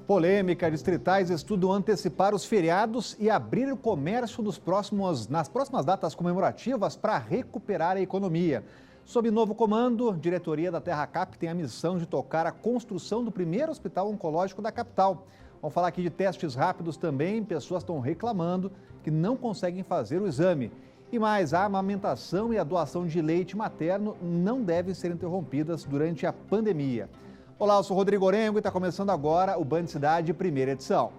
Polêmica, distritais estudam antecipar os feriados e abrir o comércio nas próximas datas comemorativas para recuperar a economia. Sob novo comando, a diretoria da TerraCap tem a missão de tocar a construção do primeiro hospital oncológico da capital. Vamos falar aqui de testes rápidos também. Pessoas estão reclamando que não conseguem fazer o exame. E mais, a amamentação e a doação de leite materno não devem ser interrompidas durante a pandemia. Olá, eu sou Rodrigo Orengo e está começando agora o Band Cidade, primeira edição.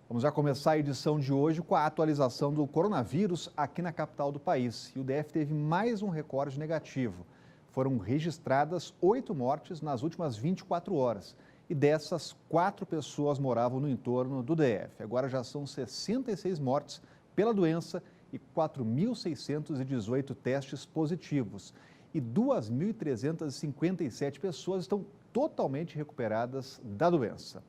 Vamos já começar a edição de hoje com a atualização do coronavírus aqui na capital do país. E o DF teve mais um recorde negativo. Foram registradas 8 mortes nas últimas 24 horas. E dessas, 4 pessoas moravam no entorno do DF. Agora já são 66 mortes pela doença e 4.618 testes positivos. E 2.357 pessoas estão totalmente recuperadas da doença.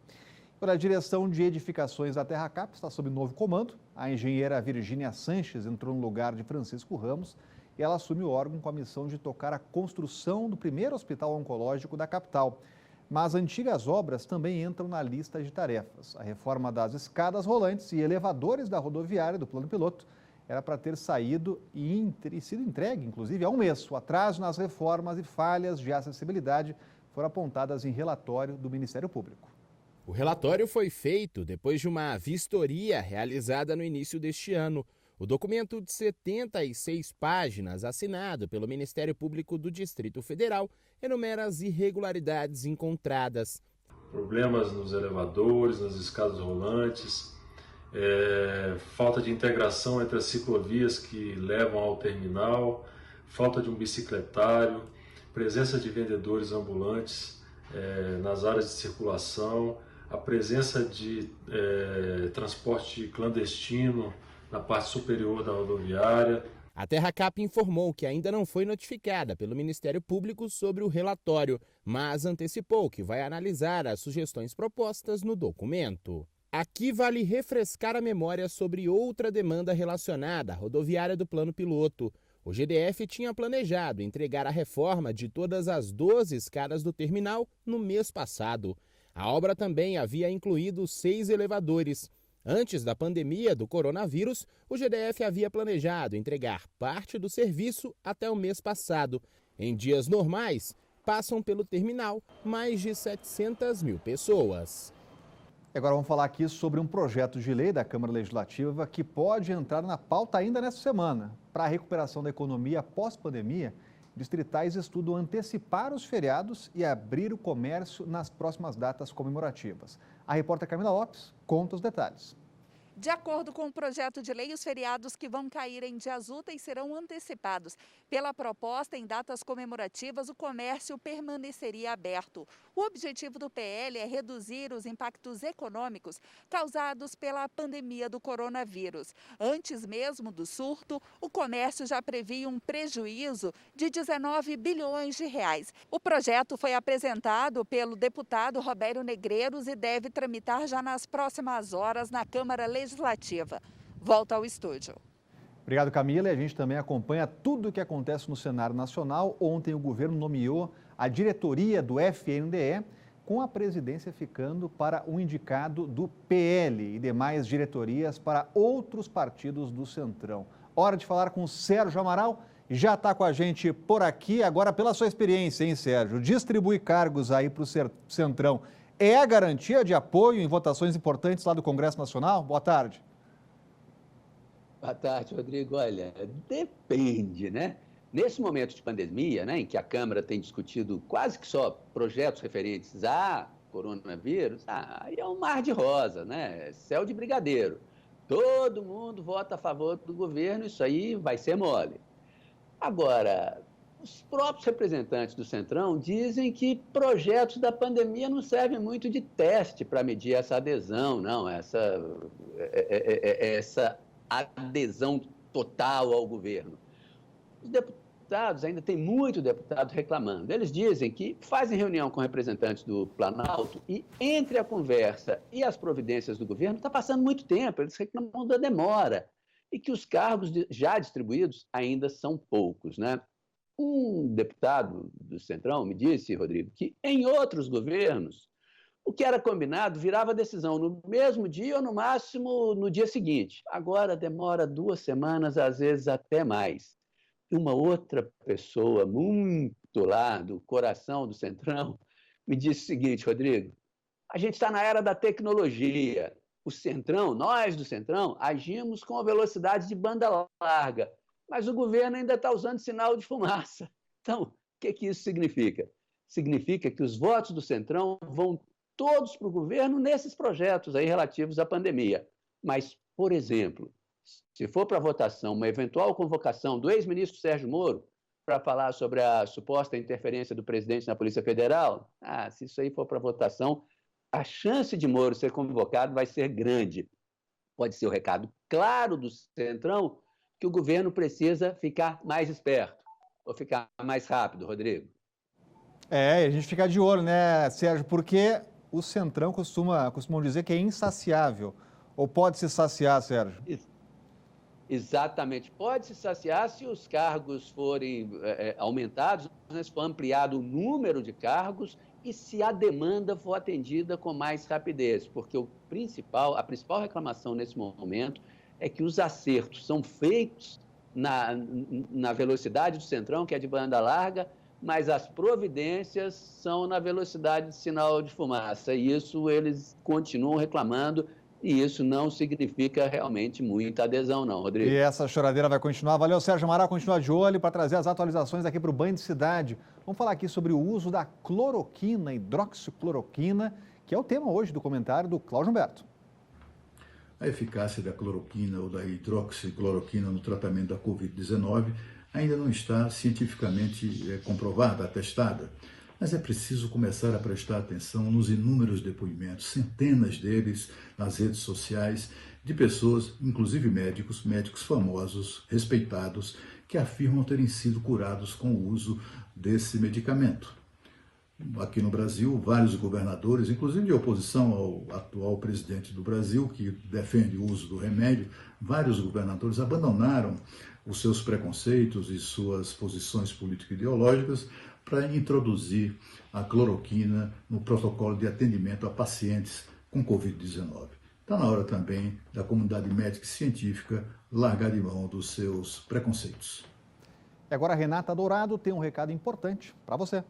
A direção de edificações da TerraCap está sob novo comando. A engenheira Virgínia Sanches entrou no lugar de Francisco Ramos e ela assume o órgão com a missão de tocar a construção do primeiro hospital oncológico da capital. Mas antigas obras também entram na lista de tarefas. A reforma das escadas rolantes e elevadores da rodoviária do plano piloto era para ter saído e sido entregue, inclusive, há um mês. O atraso nas reformas e falhas de acessibilidade foram apontadas em relatório do Ministério Público. O relatório foi feito depois de uma vistoria realizada no início deste ano. O documento de 76 páginas, assinado pelo Ministério Público do Distrito Federal, enumera as irregularidades encontradas. Problemas nos elevadores, nas escadas rolantes, falta de integração entre as ciclovias que levam ao terminal, falta de um bicicletário, presença de vendedores ambulantes nas áreas de circulação, a presença de transporte clandestino na parte superior da rodoviária. A TerraCap informou que ainda não foi notificada pelo Ministério Público sobre o relatório, mas antecipou que vai analisar as sugestões propostas no documento. Aqui vale refrescar a memória sobre outra demanda relacionada à rodoviária do plano piloto. O GDF tinha planejado entregar a reforma de todas as 12 escadas do terminal no mês passado. A obra também havia incluído 6 elevadores. Antes da pandemia do coronavírus, o GDF havia planejado entregar parte do serviço até o mês passado. Em dias normais, passam pelo terminal mais de 700 mil pessoas. Agora vamos falar aqui sobre um projeto de lei da Câmara Legislativa que pode entrar na pauta ainda nesta semana. Para a recuperação da economia pós-pandemia, distritais estudam antecipar os feriados e abrir o comércio nas próximas datas comemorativas. A repórter Camila Lopes conta os detalhes. De acordo com o projeto de lei, os feriados que vão cair em dias úteis serão antecipados. Pela proposta, em datas comemorativas, o comércio permaneceria aberto. O objetivo do PL é reduzir os impactos econômicos causados pela pandemia do coronavírus. Antes mesmo do surto, o comércio já previa um prejuízo de 19 bilhões de reais. O projeto foi apresentado pelo deputado Robério Negreiros e deve tramitar já nas próximas horas na Câmara Legislativa. Volta ao estúdio. Obrigado, Camila. E a gente também acompanha tudo o que acontece no cenário nacional. Ontem o governo nomeou a diretoria do FNDE, com a presidência ficando para um indicado do PL e demais diretorias para outros partidos do Centrão. Hora de falar com o Sérgio Amaral. Já está com a gente por aqui. Agora, pela sua experiência, hein, Sérgio? Distribuir cargos aí para o Centrão é a garantia de apoio em votações importantes lá do Congresso Nacional? Boa tarde. Boa tarde, Rodrigo. Olha, depende, né? Nesse momento de pandemia, né, em que a Câmara tem discutido quase que só projetos referentes a coronavírus, aí é um mar de rosa, né? Céu de brigadeiro. Todo mundo vota a favor do governo, isso aí vai ser mole. Agora, os próprios representantes do Centrão dizem que projetos da pandemia não servem muito de teste para medir essa adesão, não, essa adesão total ao governo. Os deputados, ainda tem muito deputado reclamando. Eles dizem que fazem reunião com representantes do Planalto e entre a conversa e as providências do governo está passando muito tempo, eles reclamam da demora e que os cargos já distribuídos ainda são poucos, né? Um deputado do Centrão me disse, Rodrigo, que em outros governos o que era combinado virava decisão no mesmo dia ou, no máximo, no dia seguinte. Agora demora 2 semanas, às vezes até mais. E uma outra pessoa muito lá do coração do Centrão me disse o seguinte, Rodrigo, a gente está na era da tecnologia. O Centrão, nós do Centrão, agimos com a velocidade de banda larga, mas o governo ainda está usando sinal de fumaça. Então, o que isso significa? Significa que os votos do Centrão vão todos para o governo nesses projetos aí relativos à pandemia. Mas, por exemplo, se for para votação uma eventual convocação do ex-ministro Sérgio Moro para falar sobre a suposta interferência do presidente na Polícia Federal, se isso aí for para votação, a chance de Moro ser convocado vai ser grande. Pode ser o recado claro do Centrão que o governo precisa ficar mais esperto, ou ficar mais rápido, Rodrigo. A gente fica de olho, né, Sérgio, porque o Centrão costumam dizer que é insaciável. Ou pode se saciar, Sérgio? Exatamente. Pode se saciar se os cargos forem aumentados, se for ampliado o número de cargos e se a demanda for atendida com mais rapidez, porque a principal reclamação nesse momento é que os acertos são feitos na velocidade do Centrão, que é de banda larga, mas as providências são na velocidade de sinal de fumaça. E isso eles continuam reclamando, e isso não significa realmente muita adesão, não, Rodrigo. E essa choradeira vai continuar. Valeu, Sérgio Amaral, continua de olho para trazer as atualizações aqui para o Banho de Cidade. Vamos falar aqui sobre o uso da cloroquina, hidroxicloroquina, que é o tema hoje do comentário do Cláudio Humberto. A eficácia da cloroquina ou da hidroxicloroquina no tratamento da Covid-19 ainda não está cientificamente comprovada, atestada, mas é preciso começar a prestar atenção nos inúmeros depoimentos, centenas deles nas redes sociais, de pessoas, inclusive médicos famosos, respeitados, que afirmam terem sido curados com o uso desse medicamento. Aqui no Brasil, vários governadores, inclusive de oposição ao atual presidente do Brasil, que defende o uso do remédio, vários governadores abandonaram os seus preconceitos e suas posições político-ideológicas para introduzir a cloroquina no protocolo de atendimento a pacientes com Covid-19. Está na hora também da comunidade médica e científica largar de mão dos seus preconceitos. E agora a Renata Dourado tem um recado importante para você.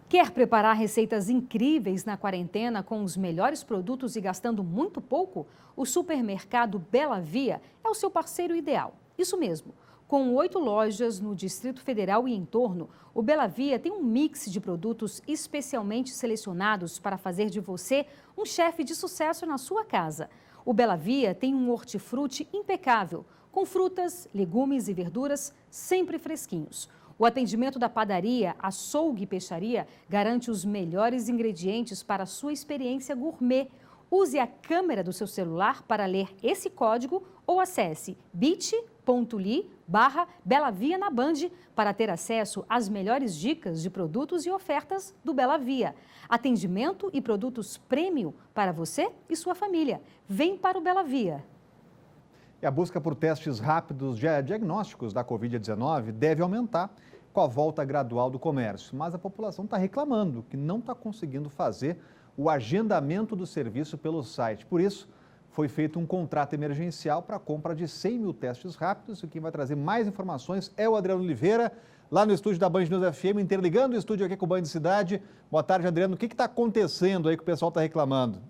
Quer preparar receitas incríveis na quarentena com os melhores produtos e gastando muito pouco? O supermercado Bela Via é o seu parceiro ideal. Isso mesmo. Com 8 lojas no Distrito Federal e em torno, o Bela Via tem um mix de produtos especialmente selecionados para fazer de você um chefe de sucesso na sua casa. O Bela Via tem um hortifruti impecável, com frutas, legumes e verduras sempre fresquinhos. O atendimento da padaria, açougue e peixaria garante os melhores ingredientes para a sua experiência gourmet. Use a câmera do seu celular para ler esse código ou acesse bit.ly/Belavia na Band para ter acesso às melhores dicas de produtos e ofertas do Bela Via. Atendimento e produtos premium para você e sua família. Vem para o Bela Via. E a busca por testes rápidos diagnósticos da Covid-19 deve aumentar com a volta gradual do comércio. Mas a população está reclamando que não está conseguindo fazer o agendamento do serviço pelo site. Por isso, foi feito um contrato emergencial para a compra de 100 mil testes rápidos. E quem vai trazer mais informações é o Adriano Oliveira, lá no estúdio da Band News FM, interligando o estúdio aqui com o Banho de Cidade. Boa tarde, Adriano. O que está acontecendo aí que o pessoal está reclamando?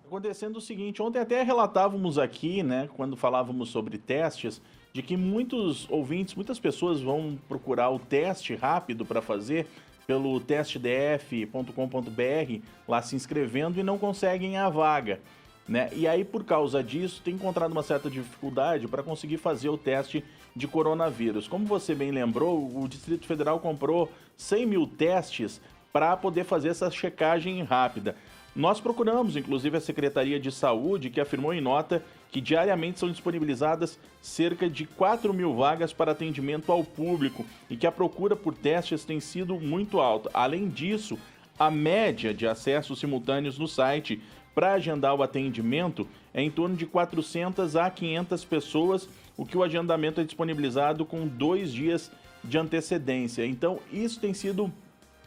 Acontecendo o seguinte, ontem até relatávamos aqui, né, quando falávamos sobre testes, de que muitos ouvintes, muitas pessoas vão procurar o teste rápido para fazer pelo testdf.com.br, lá se inscrevendo e não conseguem a vaga, né? E aí, por causa disso, tem encontrado uma certa dificuldade para conseguir fazer o teste de coronavírus. Como você bem lembrou, o Distrito Federal comprou 100 mil testes para poder fazer essa checagem rápida. Nós procuramos, inclusive, a Secretaria de Saúde, que afirmou em nota que diariamente são disponibilizadas cerca de 4 mil vagas para atendimento ao público e que a procura por testes tem sido muito alta. Além disso, a média de acessos simultâneos no site para agendar o atendimento é em torno de 400 a 500 pessoas, o que o agendamento é disponibilizado com 2 dias de antecedência. Então, isso tem sido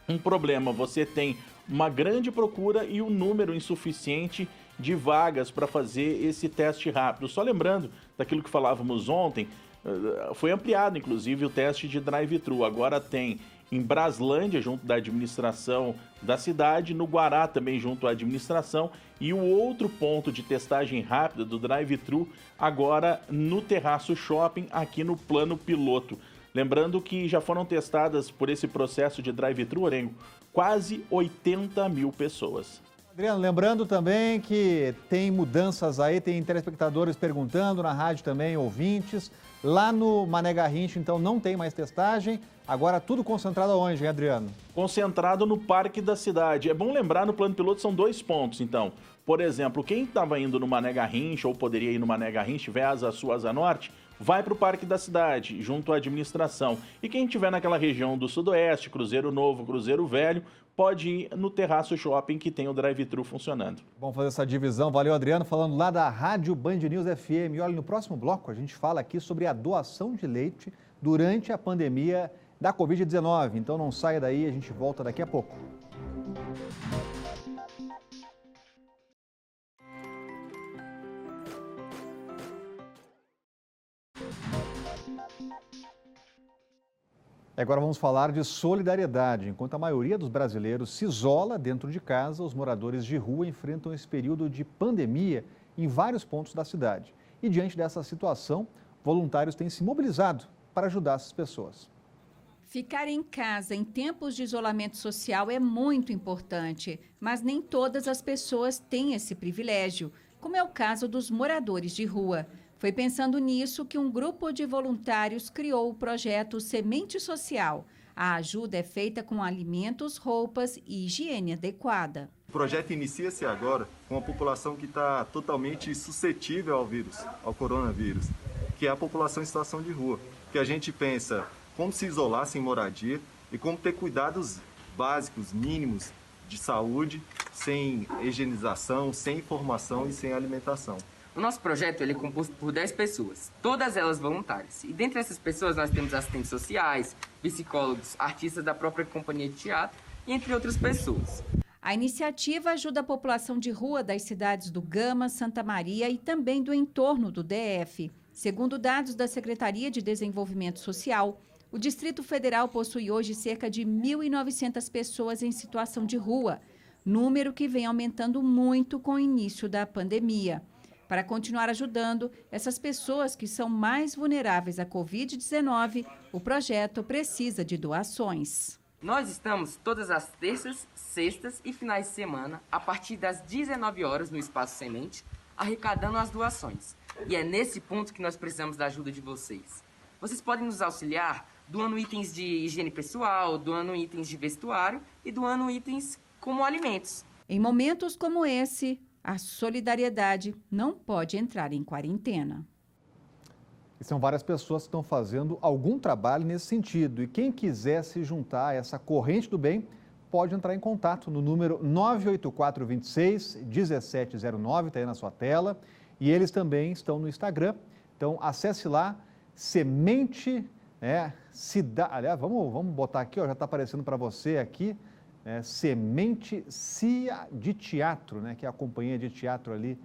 um problema. Você tem uma grande procura e um número insuficiente de vagas para fazer esse teste rápido. Só lembrando daquilo que falávamos ontem, foi ampliado, inclusive, o teste de drive-thru. Agora tem em Braslândia, junto da administração da cidade, no Guará também junto à administração, e o outro ponto de testagem rápida do drive-thru agora no Terraço Shopping, aqui no plano piloto. Lembrando que já foram testadas por esse processo de drive-thru, Orengo, quase 80 mil pessoas. Adriano, lembrando também que tem mudanças aí, tem telespectadores perguntando na rádio também, ouvintes. Lá no Mané Garrincha, então, não tem mais testagem. Agora tudo concentrado aonde, hein, Adriano? Concentrado no Parque da Cidade. É bom lembrar, no plano piloto são 2 pontos, então. Por exemplo, quem estava indo no Mané Garrincha, ou poderia ir no Mané Garrincha, tiver Asa Sul, Asa Norte, vai para o Parque da Cidade, junto à administração. E quem estiver naquela região do Sudoeste, Cruzeiro Novo, Cruzeiro Velho, pode ir no Terraço Shopping, que tem o drive-thru funcionando. Vamos fazer essa divisão. Valeu, Adriano. Falando lá da Rádio Band News FM. E olha, no próximo bloco a gente fala aqui sobre a doação de leite durante a pandemia da Covid-19. Então não saia daí, a gente volta daqui a pouco. E agora vamos falar de solidariedade. Enquanto a maioria dos brasileiros se isola dentro de casa, os moradores de rua enfrentam esse período de pandemia em vários pontos da cidade. E diante dessa situação, voluntários têm se mobilizado para ajudar essas pessoas. Ficar em casa em tempos de isolamento social é muito importante, mas nem todas as pessoas têm esse privilégio, como é o caso dos moradores de rua. Foi pensando nisso que um grupo de voluntários criou o projeto Semente Social. A ajuda é feita com alimentos, roupas e higiene adequada. O projeto inicia-se agora com a população que está totalmente suscetível ao vírus, ao coronavírus, que é a população em situação de rua. Que a gente pensa como se isolar sem moradia e como ter cuidados básicos, mínimos de saúde, sem higienização, sem informação e sem alimentação. O nosso projeto ele é composto por 10 pessoas, todas elas voluntárias. E dentre essas pessoas nós temos assistentes sociais, psicólogos, artistas da própria companhia de teatro, e entre outras pessoas. A iniciativa ajuda a população de rua das cidades do Gama, Santa Maria e também do entorno do DF. Segundo dados da Secretaria de Desenvolvimento Social, o Distrito Federal possui hoje cerca de 1.900 pessoas em situação de rua, número que vem aumentando muito com o início da pandemia. Para continuar ajudando essas pessoas que são mais vulneráveis à Covid-19, o projeto precisa de doações. Nós estamos todas as terças, sextas e finais de semana, a partir das 19 horas no Espaço Semente, arrecadando as doações. E é nesse ponto que nós precisamos da ajuda de vocês. Vocês podem nos auxiliar doando itens de higiene pessoal, doando itens de vestuário e doando itens como alimentos. Em momentos como esse, a solidariedade não pode entrar em quarentena. E são várias pessoas que estão fazendo algum trabalho nesse sentido. E quem quiser se juntar a essa corrente do bem, pode entrar em contato no número 98426-1709, está aí na sua tela. E eles também estão no Instagram. Então, acesse lá, Semente Cidade. Aliás, vamos botar aqui, ó, já está aparecendo para você aqui. Semente CIA de Teatro, que é a companhia de teatro ali,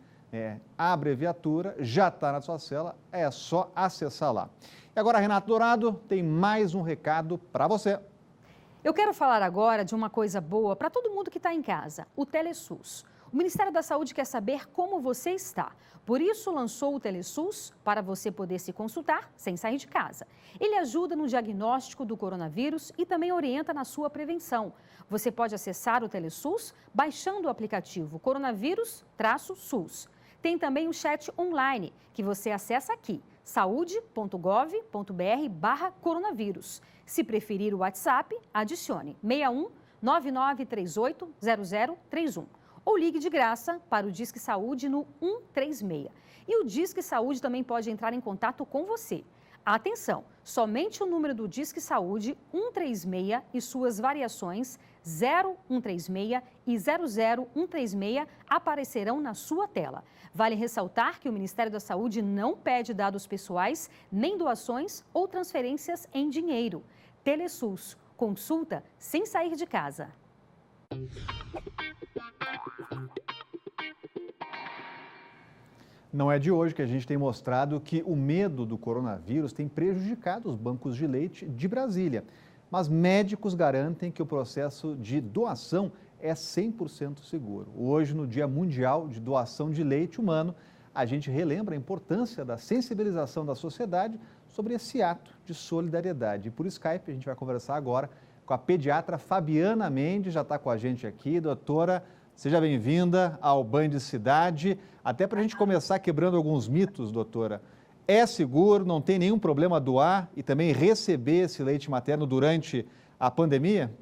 a abreviatura, já está na sua cela, é só acessar lá. E agora, Renato Dourado tem mais um recado para você. Eu quero falar agora de uma coisa boa para todo mundo que está em casa, o TeleSUS. O Ministério da Saúde quer saber como você está. Por isso, lançou o TeleSUS para você poder se consultar sem sair de casa. Ele ajuda no diagnóstico do coronavírus e também orienta na sua prevenção. Você pode acessar o TeleSUS baixando o aplicativo Coronavírus-SUS. Tem também o chat online, que você acessa aqui, saude.gov.br/coronavírus. Se preferir o WhatsApp, adicione 61 9938 0031. Ou ligue de graça para o Disque Saúde no 136. E o Disque Saúde também pode entrar em contato com você. Atenção, somente o número do Disque Saúde 136 e suas variações 0136 e 00136 aparecerão na sua tela. Vale ressaltar que o Ministério da Saúde não pede dados pessoais, nem doações ou transferências em dinheiro. Telesus, consulta sem sair de casa. Não é de hoje que a gente tem mostrado que o medo do coronavírus tem prejudicado os bancos de leite de Brasília. Mas médicos garantem que o processo de doação é 100% seguro. Hoje, no Dia Mundial de Doação de Leite Humano, a gente relembra a importância da sensibilização da sociedade sobre esse ato de solidariedade. E por Skype, a gente vai conversar agora com a pediatra Fabiana Mendes, já está com a gente aqui. Doutora, seja bem-vinda ao Band Cidade. Até para a gente começar quebrando alguns mitos, doutora. É seguro, não tem nenhum problema doar e também receber esse leite materno durante a pandemia?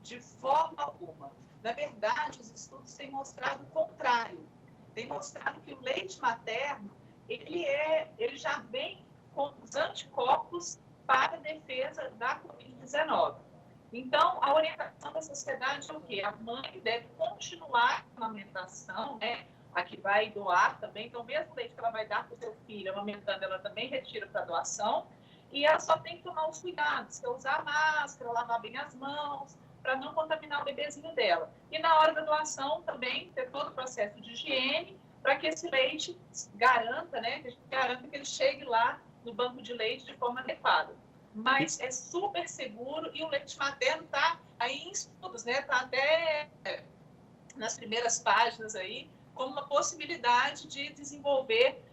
De forma alguma. Na verdade, os estudos têm mostrado o contrário. Tem mostrado que o leite materno, ele já vem com os anticorpos para a defesa da Covid-19. Então, a orientação da sociedade é o quê? A mãe deve continuar a amamentação, né? A que vai doar também. Então, mesmo o leite que ela vai dar para o seu filho amamentando, ela também retira para doação. E ela só tem que tomar os cuidados, que é usar máscara, lavar bem as mãos, para não contaminar o bebezinho dela. E na hora da doação também ter todo o processo de higiene para que esse leite garanta, né, que a gente garanta que ele chegue lá no banco de leite de forma adequada. Mas é super seguro e o leite materno está aí em estudos, né? Está até nas primeiras páginas aí como uma possibilidade de desenvolver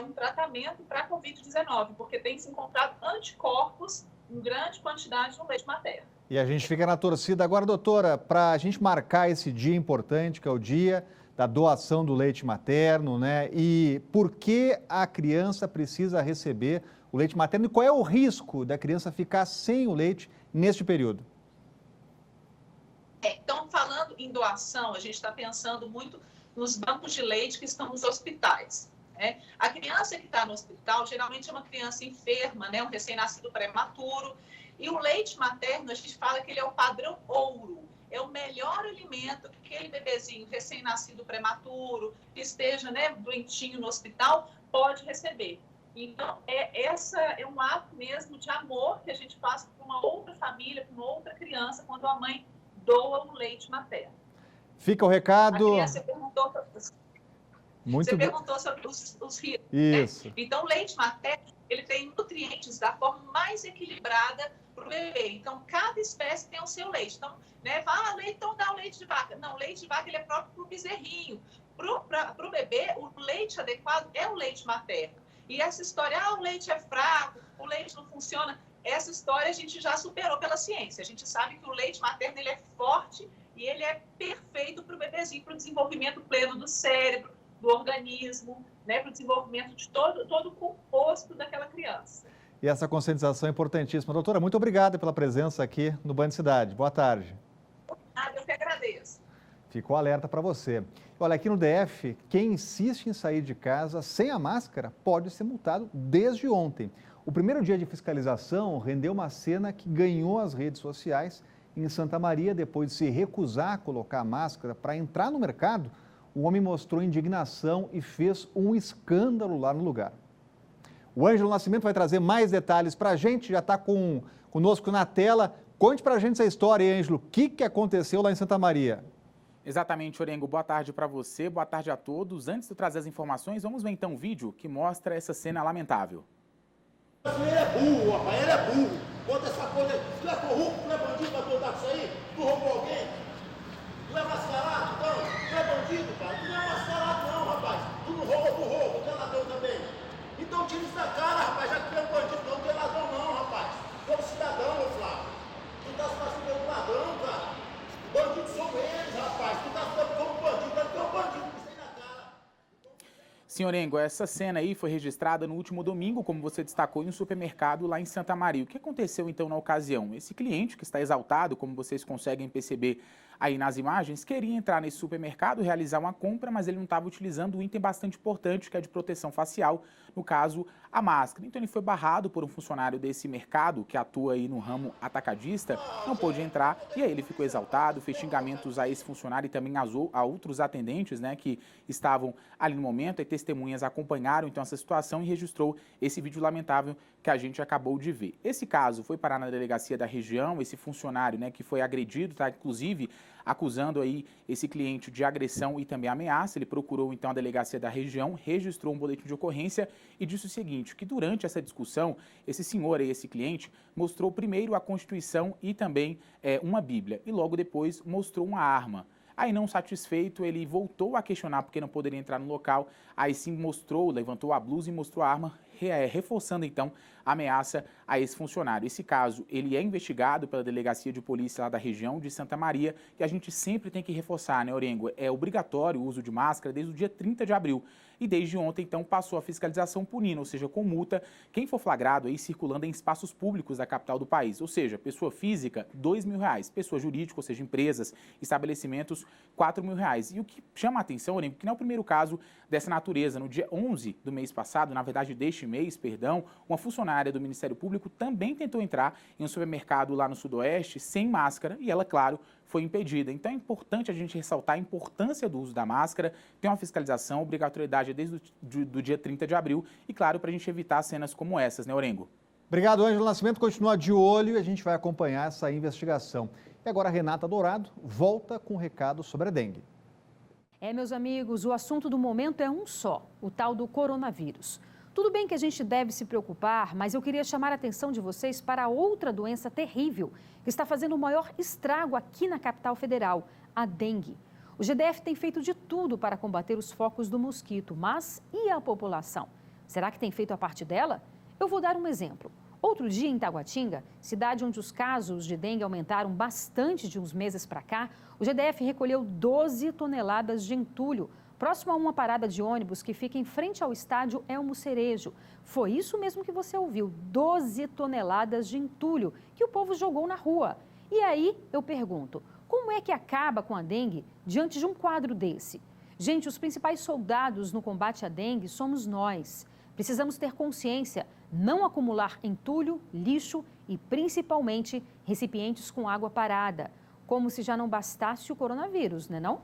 um tratamento para a Covid-19, porque tem se encontrado anticorpos em grande quantidade no leite materno. E a gente fica na torcida. Agora, doutora, para a gente marcar esse dia importante, que é o dia da doação do leite materno, né? E por que a criança precisa receber o leite materno e qual é o risco da criança ficar sem o leite neste período? Então, falando em doação, a gente está pensando muito nos bancos de leite que estão nos hospitais. Né? A criança que está no hospital, geralmente é uma criança enferma, né? Um recém-nascido prematuro. E o leite materno, a gente fala que ele é o padrão ouro. É o melhor alimento que aquele bebezinho recém-nascido prematuro, que esteja, né, doentinho no hospital, pode receber. Então, essa é um ato mesmo de amor que a gente faz para uma outra família, para uma outra criança, quando a mãe doa o leite materno. Fica o recado. A criança perguntou sobre os riscos. Isso. Né? Então, o leite materno, ele tem nutrientes da forma mais equilibrada para o bebê. Então, cada espécie tem o seu leite. Então, né, então dá o leite de vaca. Não, o leite de vaca ele é próprio para o bezerrinho. Para o bebê, o leite adequado é o leite materno. E essa história, o leite é fraco, o leite não funciona, essa história a gente já superou pela ciência. A gente sabe que o leite materno ele é forte e ele é perfeito para o bebezinho, para o desenvolvimento pleno do cérebro, do organismo, né, para o desenvolvimento de todo o composto daquela criança. E essa conscientização é importantíssima. Doutora, muito obrigada pela presença aqui no Band Cidade. Boa tarde. Eu que agradeço. Ficou alerta para você. Olha, aqui no DF, quem insiste em sair de casa sem a máscara pode ser multado desde ontem. O primeiro dia de fiscalização rendeu uma cena que ganhou as redes sociais. Em Santa Maria, depois de se recusar a colocar a máscara para entrar no mercado, o homem mostrou indignação e fez um escândalo lá no lugar. O Ângelo Nascimento vai trazer mais detalhes para a gente, já está conosco na tela. Conte para a gente essa história, hein, Ângelo. O que aconteceu lá em Santa Maria? Exatamente, Orengo. Boa tarde para você, boa tarde a todos. Antes de trazer as informações, vamos ver então um vídeo que mostra essa cena lamentável. Ele é burro, rapaz, ele é burro. Bota essa coisa aí. Tu é corrupto, tu é bandido pra botar isso aí? Tu roubou alguém? Tu é mascarado, então? Tu é bandido, pai? Tu não é mascarado não, rapaz. Tu não rouba, tu rouba, tu é ladrão também. Então tira isso da cara, rapaz, já que tu é um bandido, não é ladrão não, rapaz. Tu é um cidadão, meu Flávio. Tu tá se passando pelo ladrão, cara. Bandidos são eles, rapaz. Tu tá se dando como bandido, tu é um bandido, isso aí na cara. Senhor Engo, essa cena aí foi registrada no último domingo, como você destacou, em um supermercado lá em Santa Maria. O que aconteceu então na ocasião? Esse cliente, que está exaltado, como vocês conseguem perceber aí nas imagens, queria entrar nesse supermercado, realizar uma compra, mas ele não estava utilizando um item bastante importante, que é de proteção facial, no caso, a máscara. Então ele foi barrado por um funcionário desse mercado, que atua aí no ramo atacadista, não pôde entrar, e aí ele ficou exaltado, fez xingamentos a esse funcionário e também a outros atendentes, né, que estavam ali no momento. Aí testemunhas acompanharam então essa situação e registrou esse vídeo lamentável que a gente acabou de ver. Esse caso foi parar na delegacia da região, esse funcionário, né, que foi agredido, tá, inclusive acusando aí esse cliente de agressão e também ameaça. Ele procurou então a delegacia da região, registrou um boletim de ocorrência e disse o seguinte, que durante essa discussão, esse senhor aí, esse cliente, mostrou primeiro a Constituição e também uma Bíblia e logo depois mostrou uma arma. Aí, não satisfeito, ele voltou a questionar porque não poderia entrar no local, aí sim levantou a blusa e mostrou a arma, reforçando então a ameaça a esse funcionário. Esse caso, ele é investigado pela Delegacia de Polícia lá da região de Santa Maria, e a gente sempre tem que reforçar, né, Orengo? É obrigatório o uso de máscara desde o dia 30 de abril. E desde ontem, então, passou a fiscalização punindo, ou seja, com multa, quem for flagrado aí circulando em espaços públicos da capital do país. Ou seja, pessoa física, R$2.000. Pessoa jurídica, ou seja, empresas, estabelecimentos, R$4.000. E o que chama a atenção, Orengo, que não é o primeiro caso dessa natureza. No dia 11 do mês passado, na verdade deste mês, perdão, uma funcionária do Ministério Público também tentou entrar em um supermercado lá no Sudoeste sem máscara e ela, claro, foi impedida. Então é importante a gente ressaltar a importância do uso da máscara, tem uma fiscalização, obrigatoriedade desde o dia 30 de abril e, claro, para a gente evitar cenas como essas, né, Orengo? Obrigado, Ângelo Nascimento. Continua de olho e a gente vai acompanhar essa investigação. E agora a Renata Dourado volta com um recado sobre a dengue. Meus amigos, o assunto do momento é um só, o tal do coronavírus. Tudo bem que a gente deve se preocupar, mas eu queria chamar a atenção de vocês para outra doença terrível que está fazendo o maior estrago aqui na capital federal, a dengue. O GDF tem feito de tudo para combater os focos do mosquito, mas e a população? Será que tem feito a parte dela? Eu vou dar um exemplo. Outro dia em Taguatinga, cidade onde os casos de dengue aumentaram bastante de uns meses para cá, o GDF recolheu 12 toneladas de entulho, próximo a uma parada de ônibus que fica em frente ao estádio Elmo Cerejo. Foi isso mesmo que você ouviu, 12 toneladas de entulho que o povo jogou na rua. E aí eu pergunto, como é que acaba com a dengue diante de um quadro desse? Gente, os principais soldados no combate à dengue somos nós. Precisamos ter consciência, não acumular entulho, lixo e principalmente recipientes com água parada. Como se já não bastasse o coronavírus, né não?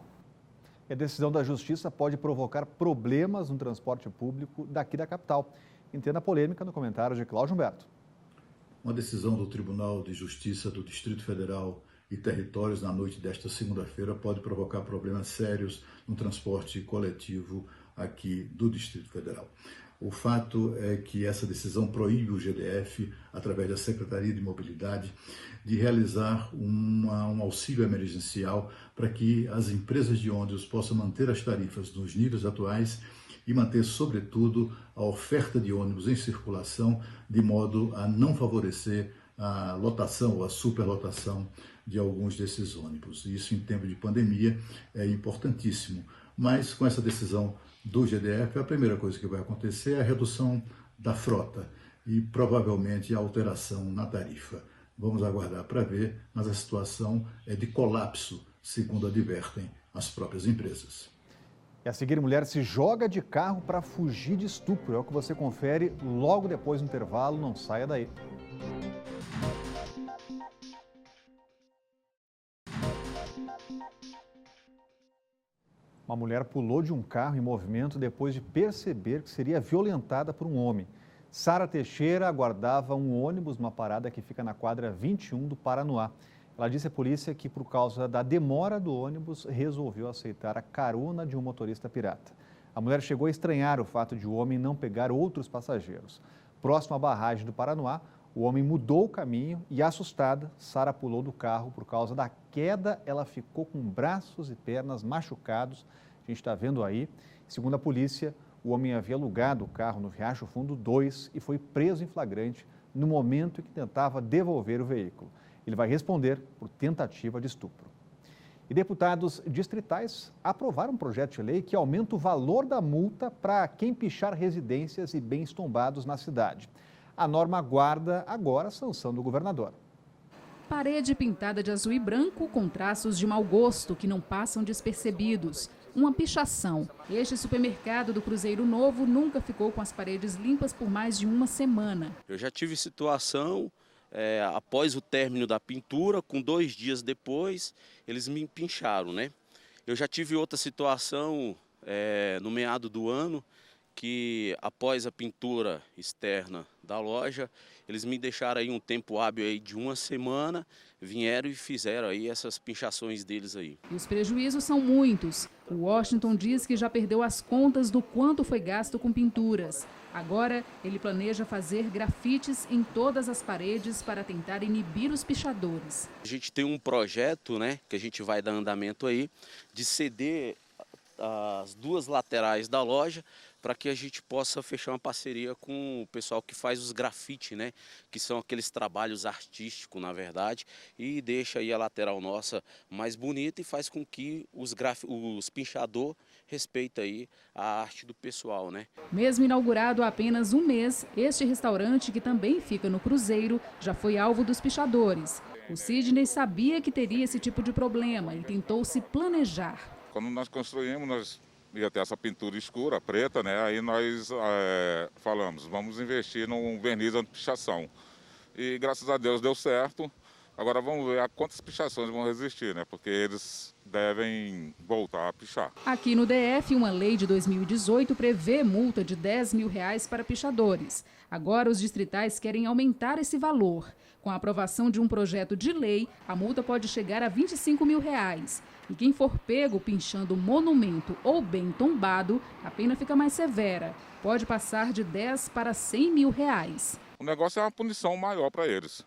A decisão da Justiça pode provocar problemas no transporte público daqui da capital. Entenda a polêmica no comentário de Cláudio Humberto. Uma decisão do Tribunal de Justiça do Distrito Federal e Territórios na noite desta segunda-feira pode provocar problemas sérios no transporte coletivo aqui do Distrito Federal. O fato é que essa decisão proíbe o GDF, através da Secretaria de Mobilidade, de realizar um auxílio emergencial para que as empresas de ônibus possam manter as tarifas nos níveis atuais e manter, sobretudo, a oferta de ônibus em circulação, de modo a não favorecer a lotação ou a superlotação de alguns desses ônibus. Isso, em tempo de pandemia, é importantíssimo. Mas, com essa decisão do GDF, a primeira coisa que vai acontecer é a redução da frota e provavelmente a alteração na tarifa. Vamos aguardar para ver, mas a situação é de colapso, segundo advertem as próprias empresas. E a seguir, mulher se joga de carro para fugir de estupro. É o que você confere logo depois do intervalo. Não saia daí. Uma mulher pulou de um carro em movimento depois de perceber que seria violentada por um homem. Sara Teixeira aguardava um ônibus numa parada que fica na quadra 21 do Paranoá. Ela disse à polícia que, por causa da demora do ônibus, resolveu aceitar a carona de um motorista pirata. A mulher chegou a estranhar o fato de o homem não pegar outros passageiros. Próximo à barragem do Paranoá, o homem mudou o caminho e, assustada, Sara pulou do carro. Por causa da queda, ela ficou com braços e pernas machucados. A gente está vendo aí. Segundo a polícia, o homem havia alugado o carro no Riacho Fundo 2 e foi preso em flagrante no momento em que tentava devolver o veículo. Ele vai responder por tentativa de estupro. E deputados distritais aprovaram um projeto de lei que aumenta o valor da multa para quem pichar residências e bens tombados na cidade. A norma aguarda agora a sanção do governador. Parede pintada de azul e branco com traços de mau gosto que não passam despercebidos. Uma pichação. Este supermercado do Cruzeiro Novo nunca ficou com as paredes limpas por mais de uma semana. Eu já tive situação, após o término da pintura, com 2 dias depois, eles me pincharam, né? Eu já tive outra situação no meado do ano, que após a pintura externa da loja, eles me deixaram aí um tempo hábil aí de 1 semana, vieram e fizeram aí essas pinchações deles aí. E os prejuízos são muitos. O Washington diz que já perdeu as contas do quanto foi gasto com pinturas. Agora, ele planeja fazer grafites em todas as paredes para tentar inibir os pichadores. A gente tem um projeto, né, que a gente vai dar andamento aí, de ceder as 2 laterais da loja para que a gente possa fechar uma parceria com o pessoal que faz os grafites, né, que são aqueles trabalhos artísticos, na verdade, e deixa aí a lateral nossa mais bonita e faz com que os pinchadores respeitem aí a arte do pessoal, né. Mesmo inaugurado há apenas 1 mês, este restaurante, que também fica no Cruzeiro, já foi alvo dos pichadores. O Sidney sabia que teria esse tipo de problema e tentou se planejar. Quando nós construímos, nós ia ter essa pintura escura, preta, né? Aí nós falamos, vamos investir num verniz anti-pichação. E graças a Deus deu certo. Agora vamos ver a quantas pichações vão resistir, né? Porque eles devem voltar a pichar. Aqui no DF, uma lei de 2018 prevê multa de R$10 mil para pichadores. Agora os distritais querem aumentar esse valor. Com a aprovação de um projeto de lei, a multa pode chegar a R$25 mil. E quem for pego pinchando monumento ou bem tombado, a pena fica mais severa. Pode passar de R$10 para R$100 mil. O negócio é uma punição maior para eles.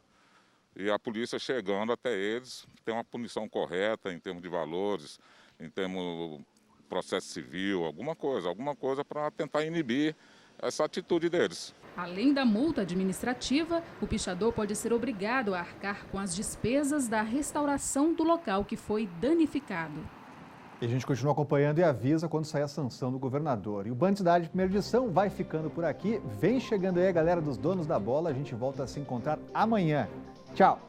E a polícia chegando até eles, tem uma punição correta em termos de valores, em termos de processo civil, alguma coisa para tentar inibir essa atitude deles. Além da multa administrativa, o pichador pode ser obrigado a arcar com as despesas da restauração do local que foi danificado. E a gente continua acompanhando e avisa quando sair a sanção do governador. E o Band Cidade, primeira edição, vai ficando por aqui. Vem chegando aí a galera dos Donos da Bola. A gente volta a se encontrar amanhã. Tchau!